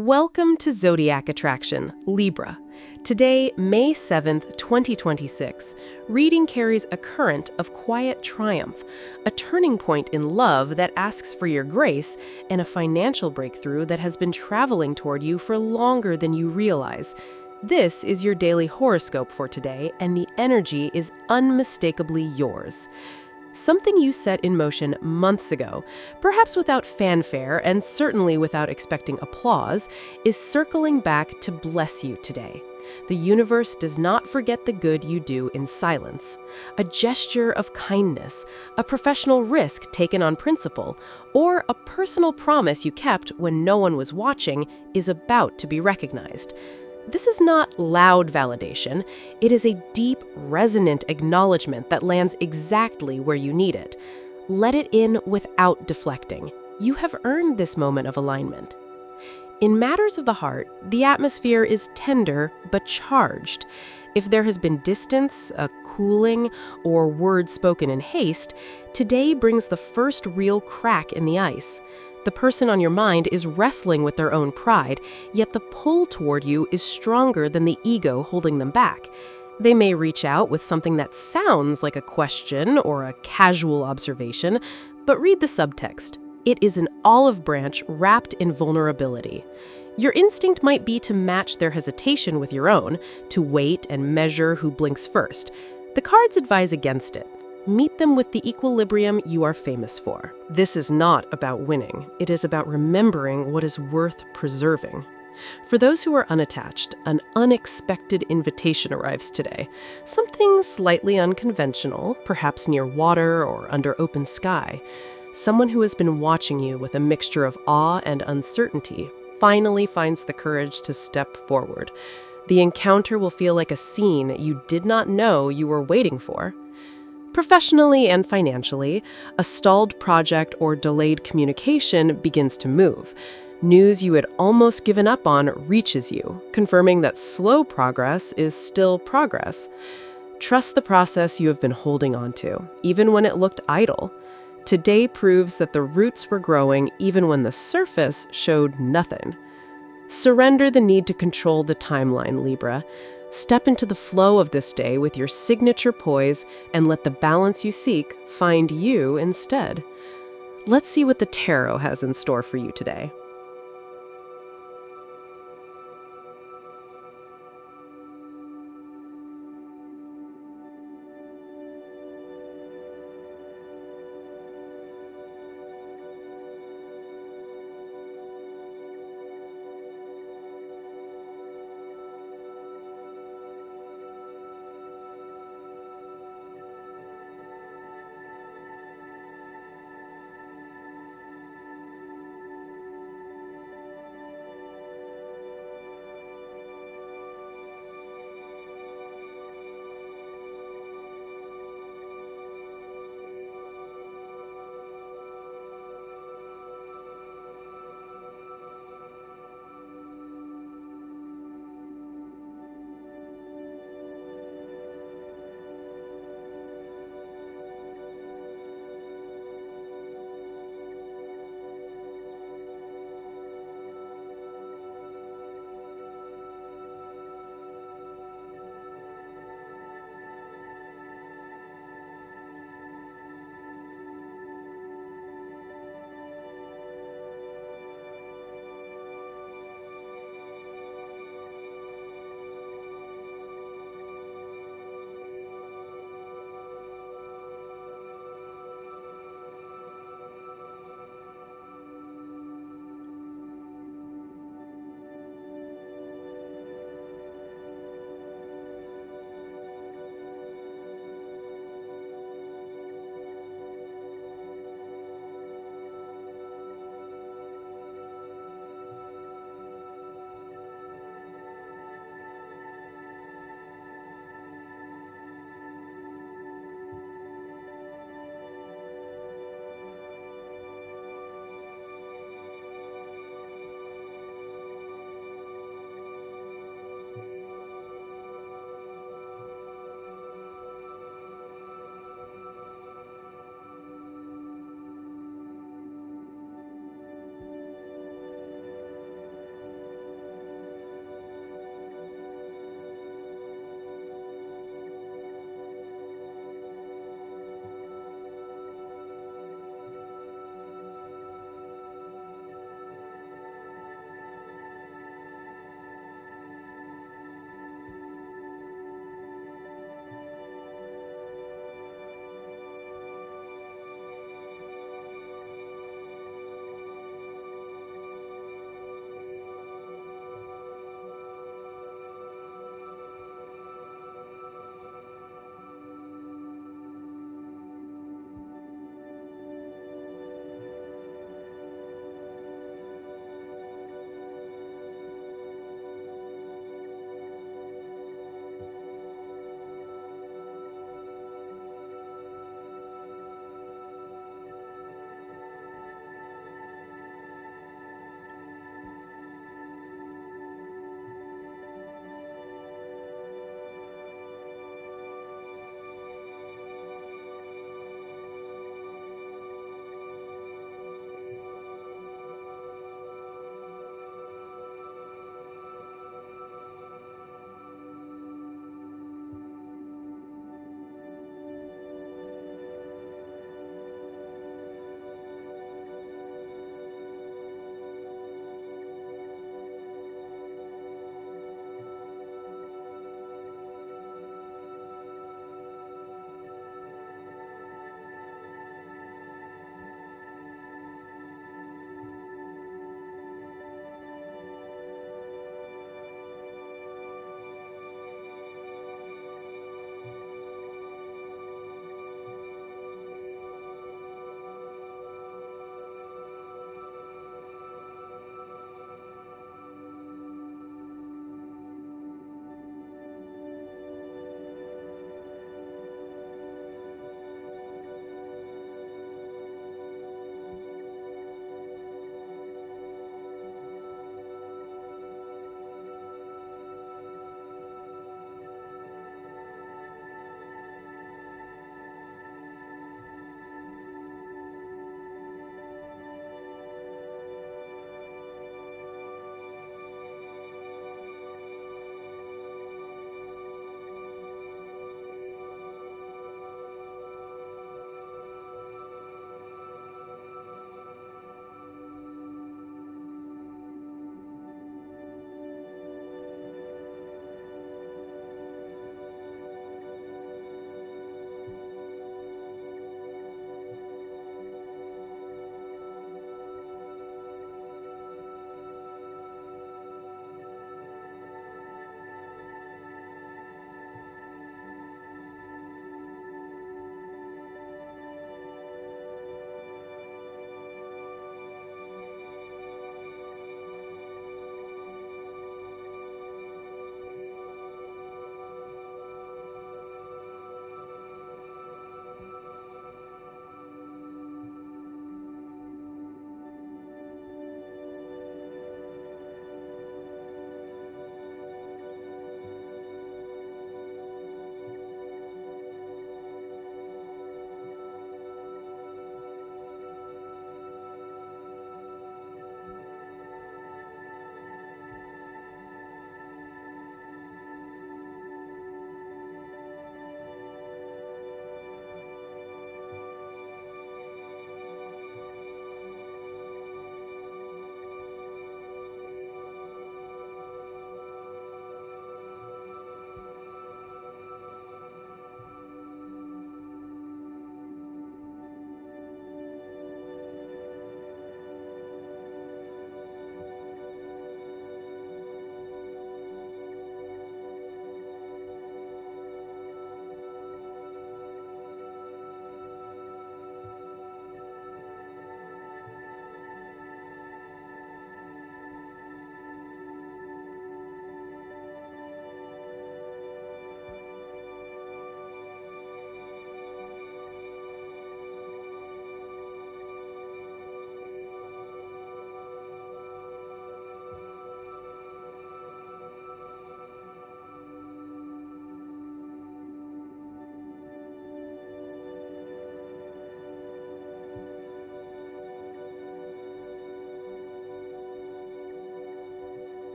Welcome to Zodiac Attraction, Libra. Today, May 7th, 2026, reading carries a current of quiet triumph, a turning point in love that asks for your grace, and a financial breakthrough that has been traveling toward you for longer than you realize. This is your daily horoscope for today, and the energy is unmistakably yours. Something you set in motion months ago, perhaps without fanfare and certainly without expecting applause, is circling back to bless you today. The universe does not forget the good you do in silence. A gesture of kindness, a professional risk taken on principle, or a personal promise you kept when no one was watching is about to be recognized. This is not loud validation. It is a deep, resonant acknowledgement that lands exactly where you need it. Let it in without deflecting. You have earned this moment of alignment. In matters of the heart, the atmosphere is tender but charged. If there has been distance, a cooling, or words spoken in haste, today brings the first real crack in the ice. The person on your mind is wrestling with their own pride, yet the pull toward you is stronger than the ego holding them back. They may reach out with something that sounds like a question or a casual observation, but read the subtext. It is an olive branch wrapped in vulnerability. Your instinct might be to match their hesitation with your own, to wait and measure who blinks first. The cards advise against it. Meet them with the equilibrium you are famous for. This is not about winning. It is about remembering what is worth preserving. For those who are unattached, an unexpected invitation arrives today. Something slightly unconventional, perhaps near water or under open sky. Someone who has been watching you with a mixture of awe and uncertainty finally finds the courage to step forward. The encounter will feel like a scene you did not know you were waiting for. Professionally and financially, a stalled project or delayed communication begins to move. News you had almost given up on reaches you, confirming that slow progress is still progress. Trust the process you have been holding on to, even when it looked idle. Today proves that the roots were growing even when the surface showed nothing. Surrender the need to control the timeline, Libra. Step into the flow of this day with your signature poise and let the balance you seek find you instead. Let's see what the tarot has in store for you today.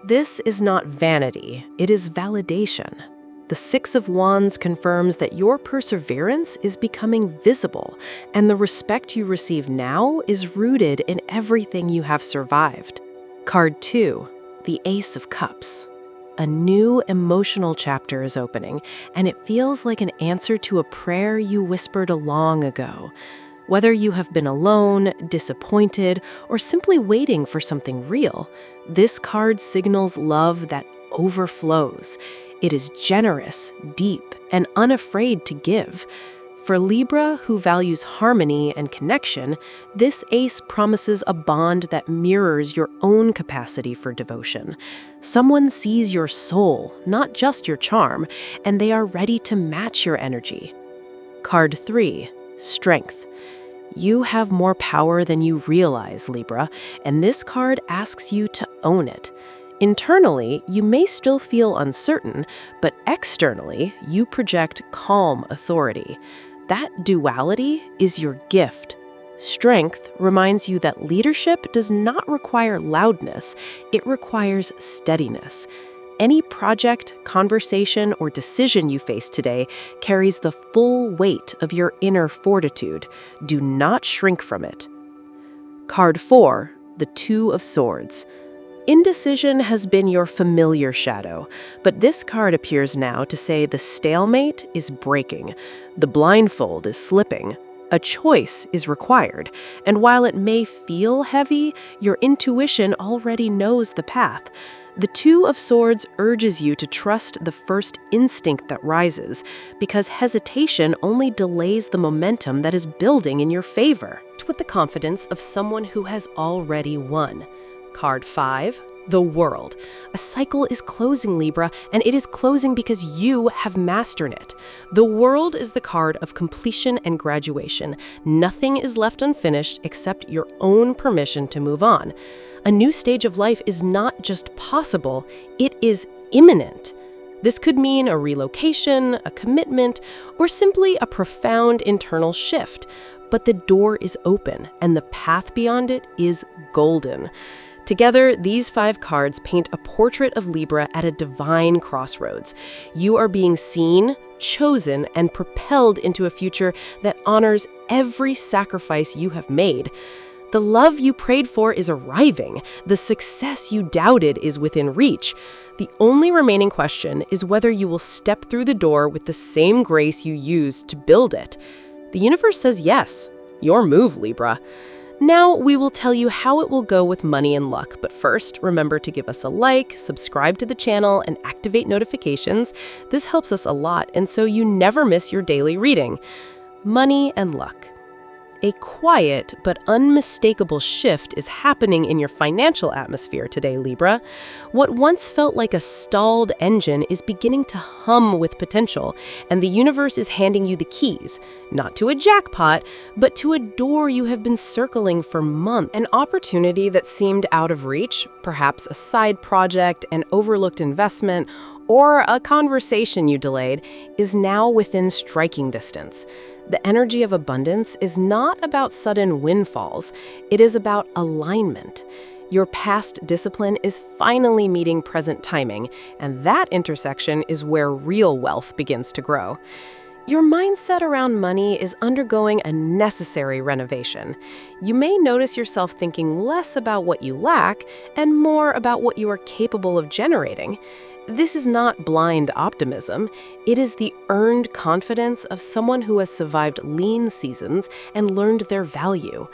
This is not vanity, it is validation. The Six of Wands confirms that your perseverance is becoming visible, and the respect you receive now is rooted in everything you have survived. Card 2, the Ace of Cups. A new emotional chapter is opening, and it feels like an answer to a prayer you whispered long ago. Whether you have been alone, disappointed, or simply waiting for something real, this card signals love that overflows. It is generous, deep, and unafraid to give. For Libra, who values harmony and connection, this ace promises a bond that mirrors your own capacity for devotion. Someone sees your soul, not just your charm, and they are ready to match your energy. Card 3, Strength. You have more power than you realize, Libra, and this card asks you to own it. Internally, you may still feel uncertain, but externally, you project calm authority. That duality is your gift. Strength reminds you that leadership does not require loudness, it requires steadiness. Any project, conversation, or decision you face today carries the full weight of your inner fortitude. Do not shrink from it. Card 4, the Two of Swords. Indecision has been your familiar shadow, but this card appears now to say the stalemate is breaking, the blindfold is slipping, a choice is required, and while it may feel heavy, your intuition already knows the path. The Two of Swords urges you to trust the first instinct that rises, because hesitation only delays the momentum that is building in your favor. With the confidence of someone who has already won. Card 5, the World. A cycle is closing, Libra, and it is closing because you have mastered it. The World is the card of completion and graduation. Nothing is left unfinished except your own permission to move on. A new stage of life is not just possible, it is imminent. This could mean a relocation, a commitment, or simply a profound internal shift. But the door is open, and the path beyond it is golden. Together, these 5 cards paint a portrait of Libra at a divine crossroads. You are being seen, chosen, and propelled into a future that honors every sacrifice you have made. The love you prayed for is arriving. The success you doubted is within reach. The only remaining question is whether you will step through the door with the same grace you used to build it. The universe says yes. Your move, Libra. Now, we will tell you how it will go with money and luck, but first, remember to give us a like, subscribe to the channel, and activate notifications. This helps us a lot, and so you never miss your daily reading. Money and luck. A quiet but unmistakable shift is happening in your financial atmosphere today, Libra. What once felt like a stalled engine is beginning to hum with potential, and the universe is handing you the keys, not to a jackpot, but to a door you have been circling for months. An opportunity that seemed out of reach, perhaps a side project, an overlooked investment, or a conversation you delayed, is now within striking distance. The energy of abundance is not about sudden windfalls, it is about alignment. Your past discipline is finally meeting present timing, and that intersection is where real wealth begins to grow. Your mindset around money is undergoing a necessary renovation. You may notice yourself thinking less about what you lack and more about what you are capable of generating. This is not blind optimism. It is the earned confidence of someone who has survived lean seasons and learned their value.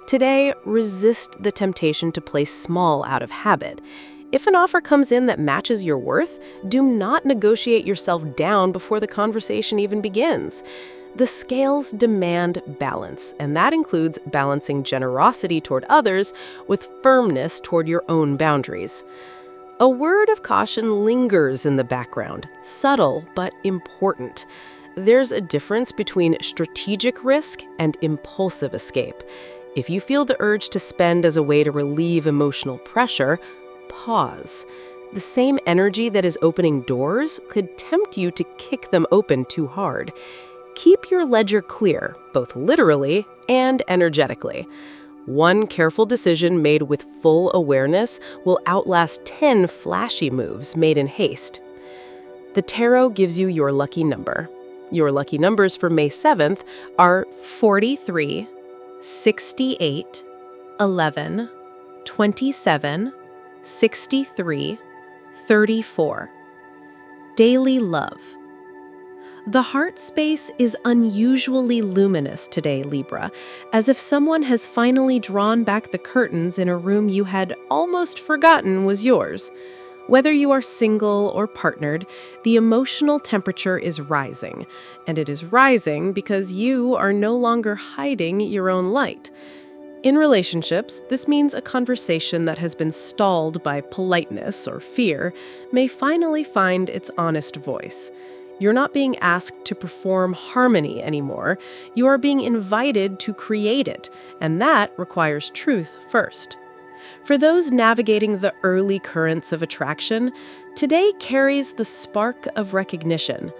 Today, resist the temptation to play small out of habit. If an offer comes in that matches your worth, do not negotiate yourself down before the conversation even begins. The scales demand balance, and that includes balancing generosity toward others with firmness toward your own boundaries. A word of caution lingers in the background, subtle but important. There's a difference between strategic risk and impulsive escape. If you feel the urge to spend as a way to relieve emotional pressure, pause. The same energy that is opening doors could tempt you to kick them open too hard. Keep your ledger clear, both literally and energetically. One careful decision made with full awareness will outlast 10 flashy moves made in haste. The tarot gives you your lucky number. Your lucky numbers for May 7th are 43, 68, 11, 27, 63, 34. Daily love. The heart space is unusually luminous today, Libra, as if someone has finally drawn back the curtains in a room you had almost forgotten was yours. Whether you are single or partnered, the emotional temperature is rising, and it is rising because you are no longer hiding your own light. In relationships, this means a conversation that has been stalled by politeness or fear may finally find its honest voice. You're not being asked to perform harmony anymore. You are being invited to create it, and that requires truth first. For those navigating the early currents of attraction, today carries the spark of recognition.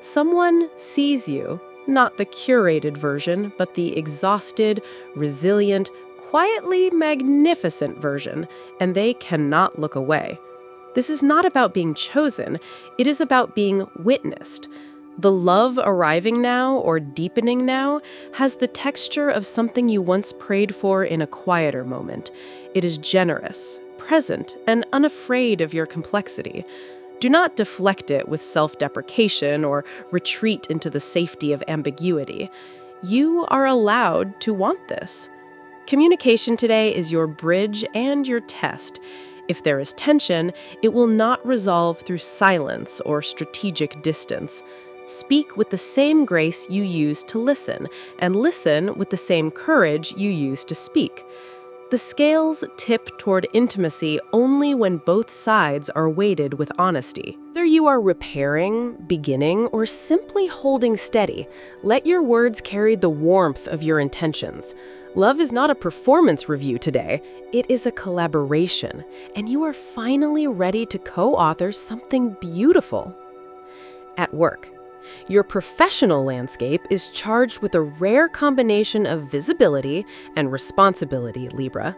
Someone sees you, not the curated version, but the exhausted, resilient, quietly magnificent version, and they cannot look away. This is not about being chosen, it is about being witnessed. The love arriving now or deepening now has the texture of something you once prayed for in a quieter moment. It is generous, present, and unafraid of your complexity. Do not deflect it with self-deprecation or retreat into the safety of ambiguity. You are allowed to want this. Communication today is your bridge and your test. If there is tension, it will not resolve through silence or strategic distance. Speak with the same grace you use to listen, and listen with the same courage you use to speak. The scales tip toward intimacy only when both sides are weighted with honesty. Whether you are repairing, beginning, or simply holding steady, let your words carry the warmth of your intentions. Love is not a performance review today, it is a collaboration, and you are finally ready to co-author something beautiful. At work, your professional landscape is charged with a rare combination of visibility and responsibility, Libra.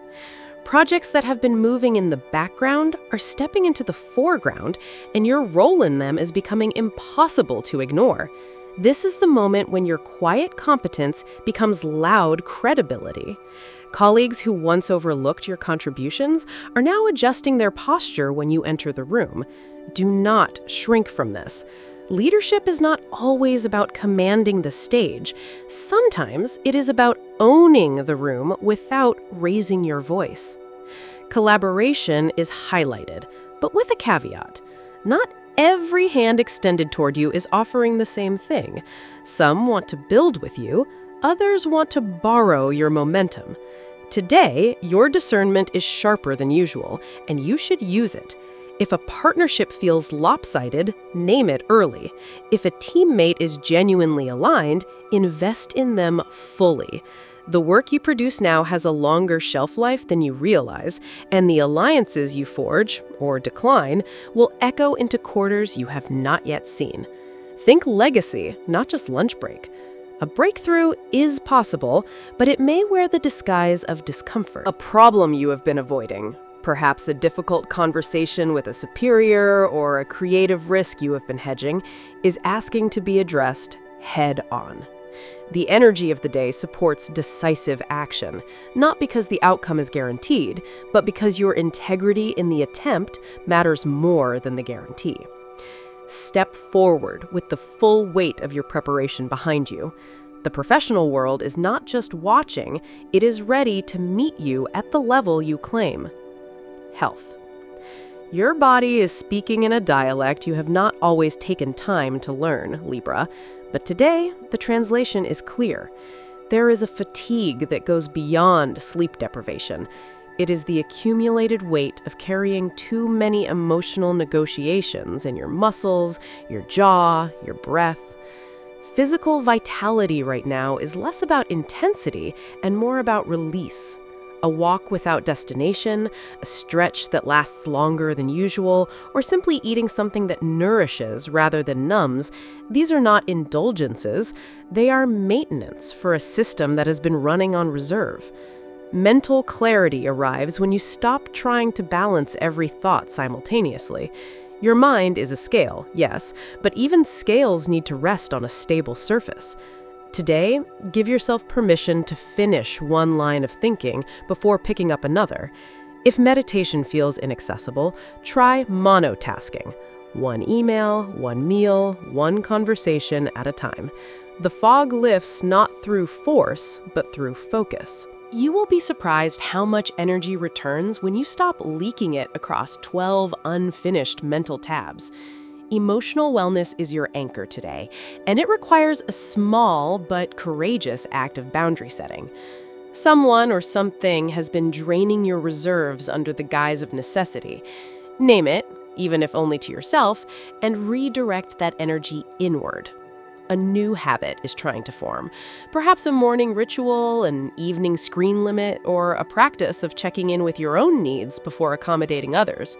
Projects that have been moving in the background are stepping into the foreground, and your role in them is becoming impossible to ignore. This is the moment when your quiet competence becomes loud credibility. Colleagues who once overlooked your contributions are now adjusting their posture when you enter the room. Do not shrink from this. Leadership is not always about commanding the stage. Sometimes it is about owning the room without raising your voice. Collaboration is highlighted, but with a caveat. Not every hand extended toward you is offering the same thing. Some want to build with you, others want to borrow your momentum. Today, your discernment is sharper than usual, and you should use it. If a partnership feels lopsided, name it early. If a teammate is genuinely aligned, invest in them fully. The work you produce now has a longer shelf life than you realize, and the alliances you forge, or decline, will echo into quarters you have not yet seen. Think legacy, not just lunch break. A breakthrough is possible, but it may wear the disguise of discomfort. A problem you have been avoiding. Perhaps a difficult conversation with a superior or a creative risk you have been hedging is asking to be addressed head on. The energy of the day supports decisive action, not because the outcome is guaranteed, but because your integrity in the attempt matters more than the guarantee. Step forward with the full weight of your preparation behind you. The professional world is not just watching, it is ready to meet you at the level you claim. Health. Your body is speaking in a dialect you have not always taken time to learn, Libra, but today the translation is clear. There is a fatigue that goes beyond sleep deprivation. It is the accumulated weight of carrying too many emotional negotiations in your muscles, your jaw, your breath. Physical vitality right now is less about intensity and more about release. A walk without destination, a stretch that lasts longer than usual, or simply eating something that nourishes rather than numbs, these are not indulgences, they are maintenance for a system that has been running on reserve. Mental clarity arrives when you stop trying to balance every thought simultaneously. Your mind is a scale, yes, but even scales need to rest on a stable surface. Today, give yourself permission to finish one line of thinking before picking up another. If meditation feels inaccessible, try monotasking. One email, one meal, one conversation at a time. The fog lifts not through force, but through focus. You will be surprised how much energy returns when you stop leaking it across 12 unfinished mental tabs. Emotional wellness is your anchor today, and it requires a small but courageous act of boundary setting. Someone or something has been draining your reserves under the guise of necessity. Name it, even if only to yourself, and redirect that energy inward. A new habit is trying to form. Perhaps a morning ritual, an evening screen limit, or a practice of checking in with your own needs before accommodating others.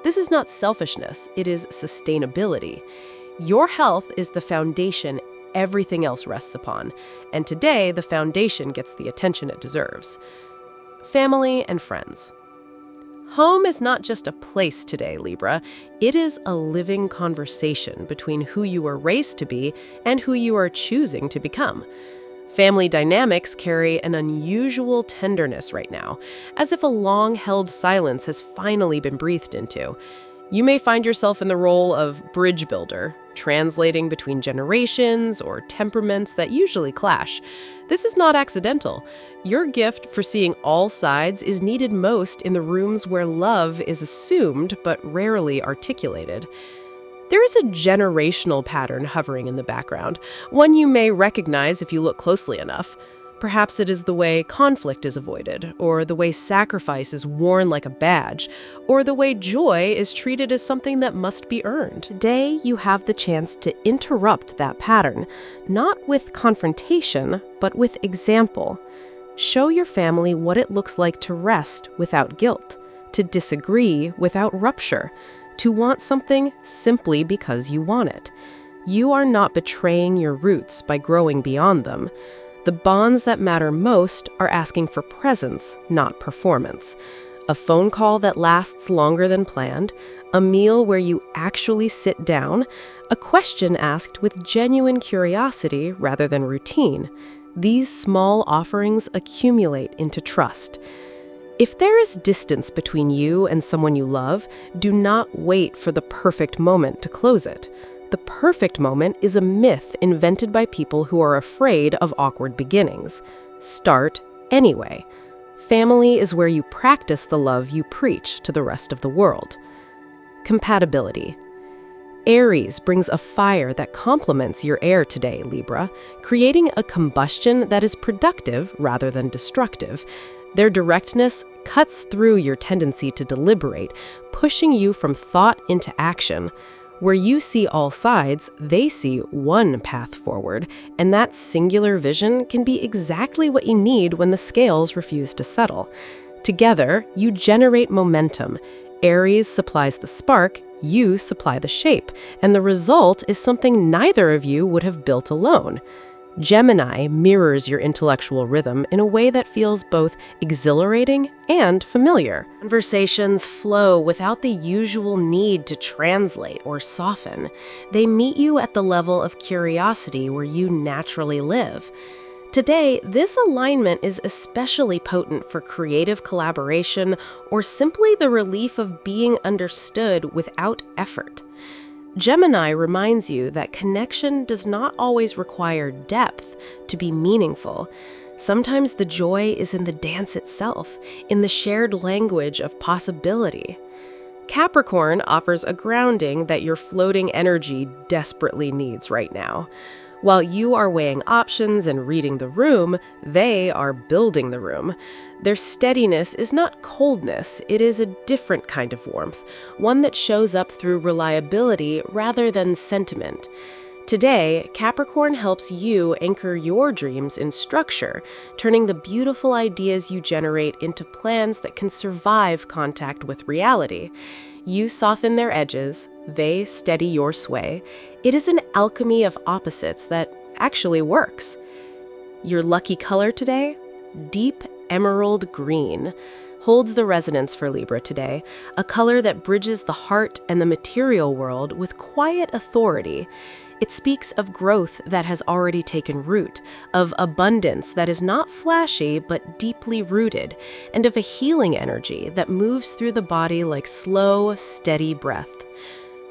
This is not selfishness, it is sustainability. Your health is the foundation everything else rests upon, and today the foundation gets the attention it deserves. Family and friends. Home is not just a place today, Libra. It is a living conversation between who you were raised to be and who you are choosing to become. Family dynamics carry an unusual tenderness right now, as if a long-held silence has finally been breathed into. You may find yourself in the role of bridge builder, translating between generations or temperaments that usually clash. This is not accidental. Your gift for seeing all sides is needed most in the rooms where love is assumed but rarely articulated. There is a generational pattern hovering in the background, one you may recognize if you look closely enough. Perhaps it is the way conflict is avoided, or the way sacrifice is worn like a badge, or the way joy is treated as something that must be earned. Today, you have the chance to interrupt that pattern, not with confrontation, but with example. Show your family what it looks like to rest without guilt, to disagree without rupture, to want something simply because you want it. You are not betraying your roots by growing beyond them. The bonds that matter most are asking for presence, not performance. A phone call that lasts longer than planned, a meal where you actually sit down, a question asked with genuine curiosity rather than routine. These small offerings accumulate into trust. If there is distance between you and someone you love, do not wait for the perfect moment to close it. The perfect moment is a myth invented by people who are afraid of awkward beginnings. Start anyway. Family is where you practice the love you preach to the rest of the world. Compatibility. Aries brings a fire that complements your air today, Libra, creating a combustion that is productive rather than destructive. Their directness cuts through your tendency to deliberate, pushing you from thought into action. Where you see all sides, they see one path forward, and that singular vision can be exactly what you need when the scales refuse to settle. Together, you generate momentum. Aries supplies the spark, you supply the shape, and the result is something neither of you would have built alone. Gemini mirrors your intellectual rhythm in a way that feels both exhilarating and familiar. Conversations flow without the usual need to translate or soften. They meet you at the level of curiosity where you naturally live. Today, this alignment is especially potent for creative collaboration or simply the relief of being understood without effort. Gemini reminds you that connection does not always require depth to be meaningful. Sometimes the joy is in the dance itself, in the shared language of possibility. Capricorn offers a grounding that your floating energy desperately needs right now. While you are weighing options and reading the room, they are building the room. Their steadiness is not coldness, it is a different kind of warmth, one that shows up through reliability rather than sentiment. Today, Capricorn helps you anchor your dreams in structure, turning the beautiful ideas you generate into plans that can survive contact with reality. You soften their edges, they steady your sway. It is an alchemy of opposites that actually works. Your lucky color today? Deep emerald green holds the resonance for Libra today, a color that bridges the heart and the material world with quiet authority. It speaks of growth that has already taken root, of abundance that is not flashy but deeply rooted, and of a healing energy that moves through the body like slow, steady breath.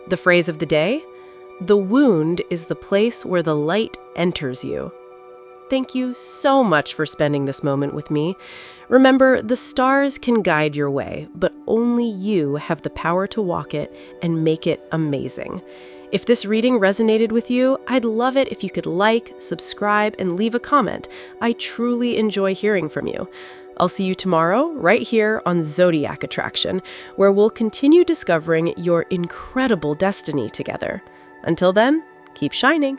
The phrase of the day: "The wound is the place where the light enters you." Thank you so much for spending this moment with me. Remember, the stars can guide your way, but only you have the power to walk it and make it amazing. If this reading resonated with you, I'd love it if you could like, subscribe, and leave a comment. I truly enjoy hearing from you. I'll see you tomorrow, right here on Zodiac Attraction, where we'll continue discovering your incredible destiny together. Until then, keep shining.